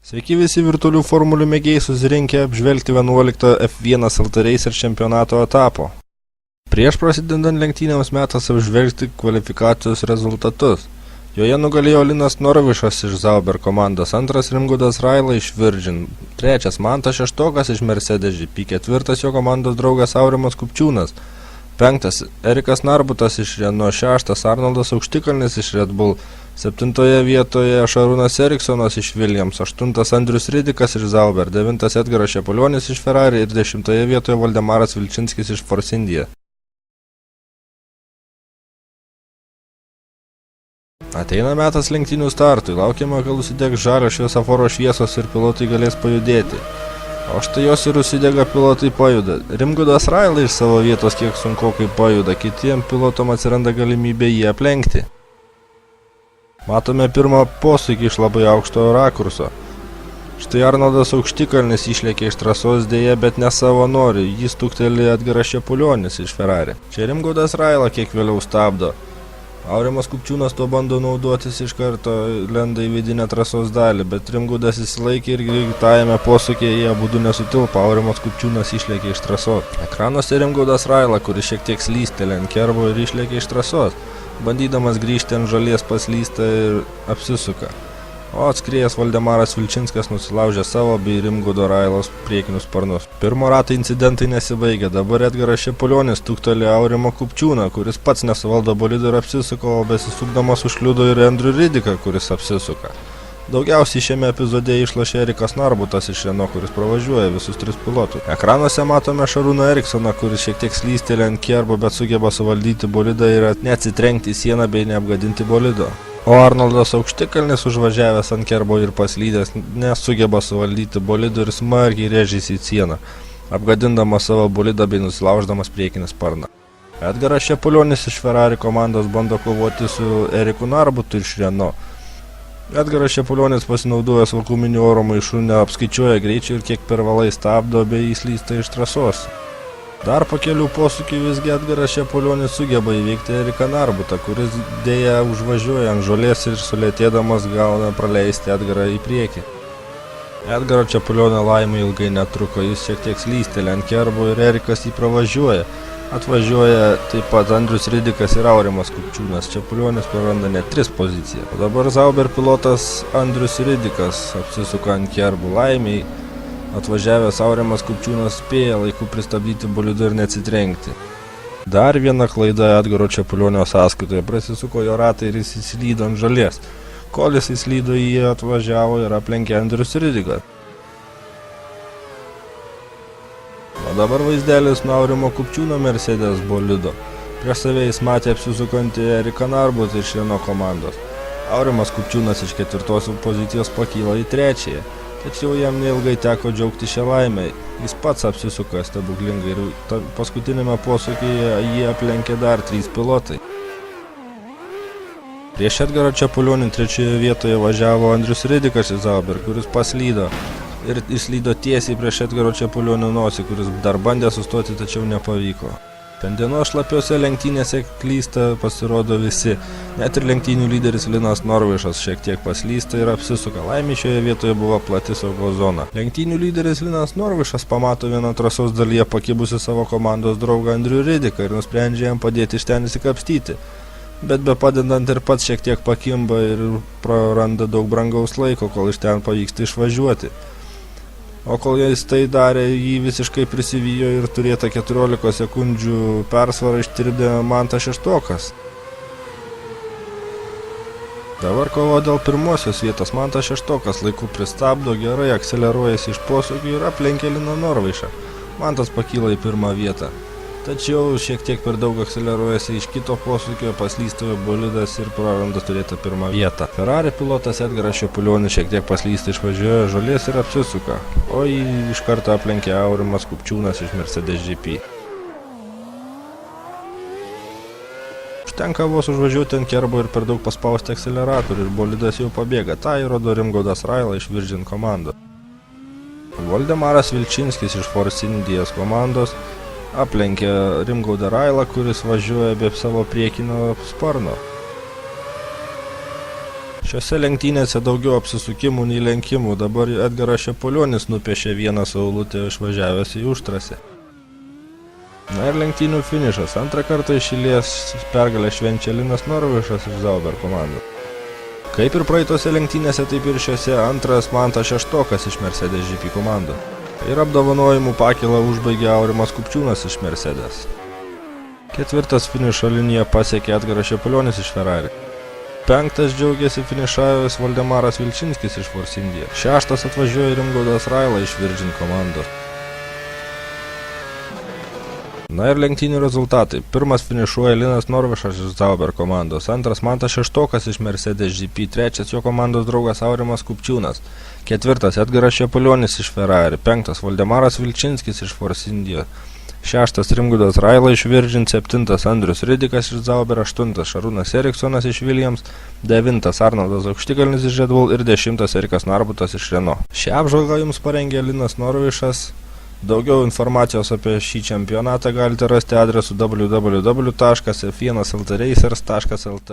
Sveiki visi virtualių formulių mėgėjai susirinkę apžvelgti 11 F1 LT Racer čempionato etapo. Prieš prasidedant lenktynėms metas apžvelgti kvalifikacijos rezultatus. Joje nugalėjo Linas Norvišas iš Sauber komandos, antras Rimgaudas Raila iš Virgin, trečias Mantas Šeštokas iš Mercedes GP, ketvirtas jo komandos draugas Aurimas Kupčiūnas, penktas Erikas Narbutas iš Renault, šeštas Arnoldas Aukštikalnis iš Red Bull, septintoje vietoje Šarūnas Eriksonas iš Williams, aštuntas Andrius Ridikas iš Sauber, devintas Edgaras Šepulionis iš Ferrari ir dešimtoje vietoje Valdemaras Vilčinskis iš Force India. Ateina metas lenktynių startui, laukiama, kol užsidegs žalio šviesoforo šviesos ir pilotai galės pajudėti. O štai jos ir užsidega, pilotai pajuda. Rimgaudas Raila iš savo vietos kiek sunkokai pajuda, kitiem pilotom atsiranda galimybė jį aplenkti. Matome pirmą posūkį iš labai aukšto rakurso. Štai Arnoldas Aukštikalnis išlėkė iš trasos dėja, bet ne savo nori, jis stukteli Edgaras Šepulionis iš Ferrari. Čia Rimgaudas Raila kiek vėliau stabdo. Aurimas Kupčiūnas tuo bando naudotis, iš karto lenda į vidinę trasos dalį, bet Rimgaudas įsilaikė ir greitajame posūkyje jie abudu nesutilpo, Aurimas Kupčiūnas išlėkė iš trasos. Ekranuose Rimgaudas Raila, kuris šiek tiek slystelė ant kerbo ir išlėkė iš trasos, bandydamas grįžti ant žolės paslysta ir apsisuka. O atskrėjęs Valdemaras Vilčinskas nusilaužė savo bei Rimgaudo Railos priekinius sparnus. Pirmo rato incidentai nesibaigė, dabar Edgaras Šepulionis stukteli Aurimą Kupčiūną, kuris pats nesuvaldo bolido ir apsisuko, o besisukdamas užkliudo ir Andrių Ridiką, kuris apsisuka. Daugiausiai šiame epizode išlošė Erikas Narbutas iš Renault, kuris pravažiuoja visus tris pilotus. Ekranuose matome Šarūną Eriksoną, kuris šiek tiek slystelė ant kerbo, bet sugeba suvaldyti bolidą ir neatsitrenkti į sieną bei neapgadinti bolido. O Arnoldas Aukštikalnis užvažiavęs ant kerbo ir paslydęs nesugeba suvaldyti bolido ir smarkiai rėžėsi į sieną, apgadindamas savo bolidą bei nusilauždamas priekinį sparną. Edgaras Šepulionis iš Ferrari komandos bando kovoti su Eriku Narbutu iš Renault. Edgaras Šepulionis pasinaudojęs vakuuminiu oro maišu neapskaičiuoja greičio ir kiek per vėlai stabdo bei įslysta iš trasos. Dar po kelių posūkių visgi Edgaras Šepulionis sugeba įveikti Eriką Narbutą, kuris dėja užvažiuoja ant žolės ir sulėtėdamas gauna praleisti Edgarą į priekį. Edgaro Šepulionio laimė ilgai netruko, jis šiek tiek slystelė ant kerbo ir Erikas jį pravažiuoja. Atvažiuoja taip pat Andrius Ridikas ir Aurimas Kupčiūnas, Šepulionis praranda net 3 pozicijas. O dabar Sauber pilotas Andrius Ridikas apsisuka ant kerbų laimiai. Atvažiavęs Aurimas Kupčiūnas spėja laiku pristabdyti bolidą ir neatsitrenkti. Dar viena klaida Edgaro Šepulionio sąskaitoje, prasisuko jo ratai ir jis įslydo ant žolės. Kol jis įslydo, jį atvažiavo ir aplenkė Andrius Ridikas. O dabar vaizdelis nuo Aurimo Kupčiūno Mercedes bolido. Prieš save jis matė apsisukantį Eriką Narbutą iš Renault komandos. Aurimas Kupčiūnas iš 4 pozicijos pakyla į 3. Tačiau jam neilgai teko džiaugti šią laimę. Jis pats apsisuka stebuklingai ir paskutinėme posūkyje jį aplenkė dar 3 pilotai. Prieš Edgarą Šepulionį 3 vietoje važiavo Andrius Ridikas iš Sauber, kuris paslydo ir įslydo tiesiai prieš Edgaro Šepulionio nosį, kuris dar bandė sustoti, tačiau nepavyko. Šiandienos šlapiose lenktynėse klysta pasirodo visi, net ir lenktynių lyderis Linas Norvišas šiek tiek paslysta ir apsisuka, laimė šioje vietoje buvo plati saugos zona. Lenktynių lyderis Linas Norvišas pamato vieną trasos dalyje pakibusi savo komandos draugą Andrių Ridiką ir nusprendžia jam padėti iš ten įsikapstyti. Bet be padedant ir pats šiek tiek pakimba ir praranda daug brangaus laiko, kol iš ten pavyksta išvažiuoti. O kol jis tai darė, jį visiškai prisivijo ir turėta 14 sekundžių persvarą ištirpdė Mantas Šeštokas. Dabar kovo dėl pirmosios vietos Mantas Šeštokas laiku pristabdo, gerai akceleruojasi iš posūkių ir aplenkė Liną Norvišą. Mantas pakyla į 1. vietą. Tačiau šiek tiek per daug akceleruojasi iš kito posūkio, paslysta bolidas ir praranda turėtą 1. vietą. Ferrari pilotas Edgaras Šepulionis šiek tiek paslysta, išvažiuoja žolės ir apsisuka, o jį iš karto aplenkė Aurimas Kupčiūnas iš Mercedes GP. Užtenka vos užvažiuoti ant kerbo ir per daug paspausti akceleratorių ir bolidas jau pabėga, tą įrodo Rimgaudas Raila iš Virgin komandos. Valdemaras Vilčinskis iš Force India komandos aplenkė Rimgaudą Railą, kuris važiuoja be savo priekinio sparno. Šiose lenktynėse daugiau apsisukimų nei lenkimų, dabar Edgaras Šepulionis nupiešė vieną saulutę išvažiavęs į užtrasę. Na ir lenktynių finišas. Antrą kartą iš eilės pergalę švenčia Linas Norvišas iš Zauber komandos. Kaip ir praeitose lenktynėse, taip ir šiose antras Mantas Šeštokas iš Mercedes GP komandos. Ir apdovanojimų pakilą užbaigė Aurimas Kupčiūnas iš Mercedes. Ketvirtas finišo liniją pasiekė Edgaras Šepulionis iš Ferrari. Penktas džiaugiasi finišavęs Valdemaras Vilčinskis iš Force India. Šeštas atvažiuoja Rimgaudas Raila iš Virgin komandos. Na ir lenktynių rezultatai. Pirmas finišuoja Linas Norvišas iš Zauber komandos, antras Mantas Šeštokas iš Mercedes GP, trečias jo komandos draugas Aurimas Kupčiūnas, ketvirtas Edgaras Šepulionis iš Ferrari, penktas Valdemaras Vilčinskis iš Force India, šeštas Rimgaudas Raila iš Virgin, septintas Andrius Ridikas iš Zauber, aštuntas Šarūnas Eriksonas iš Williams, devintas Arnoldas Aukštikalnis iš Red Bull ir dešimtas Erikas Narbutas iš Renault. Šią apžvalgą jums parengė Linas Norvišas. Daugiau informacijos apie šį čempionatą galite rasti adresu www.f1ltracers.lt.